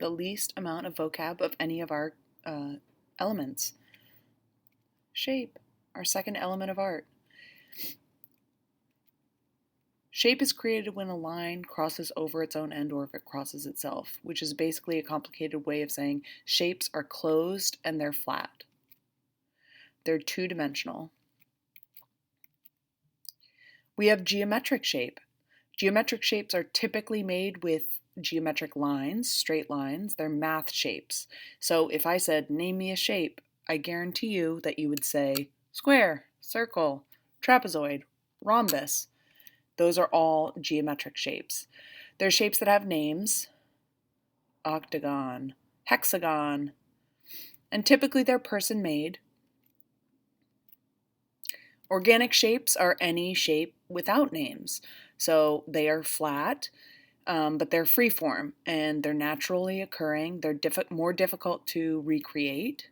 the least amount of vocab of any of our elements. Shape, our second element of art. Shape is created when a line crosses over its own end or if it crosses itself, which is basically a complicated way of saying shapes are closed and they're flat. They're two-dimensional. We have geometric shape. Geometric shapes are typically made with geometric lines, straight lines. They're math shapes. So if I said, name me a shape, I guarantee you that you would say square, circle, trapezoid, rhombus. Those are all geometric shapes. They're shapes that have names, octagon, hexagon, and typically they're person-made. Organic shapes are any shape without names. So they are flat, but they're freeform and they're naturally occurring. They're more difficult to recreate.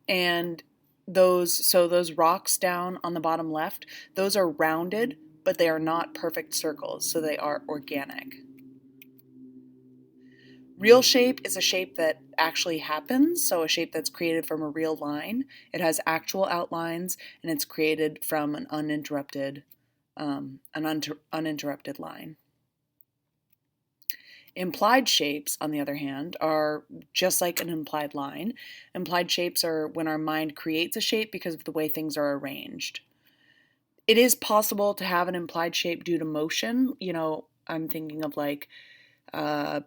And those rocks down on the bottom left, those are rounded, but they are not perfect circles, so they are organic. Real shape is a shape that actually happens, so a shape that's created from a real line. It has actual outlines, and it's created from an uninterrupted line. Implied shapes, on the other hand, are just like an implied line. Implied shapes are when our mind creates a shape because of the way things are arranged. It is possible to have an implied shape due to motion. You know, I'm thinking of like a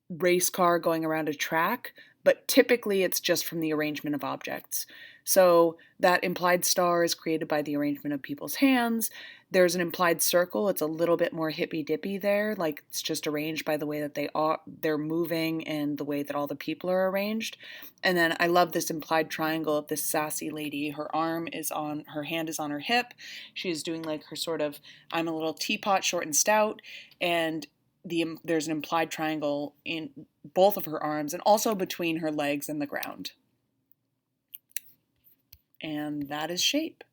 race car going around a track, but typically it's just from the arrangement of objects. So that implied star is created by the arrangement of people's hands. There's an implied circle. It's a little bit more hippy-dippy there, like it's just arranged by the way that they're moving and the way that all the people are arranged. And then I love this implied triangle of this sassy lady. Her hand is on her hip. She's doing like her sort of, I'm a little teapot, short and stout, and there's an implied triangle in both of her arms and also between her legs and the ground. And that is shape.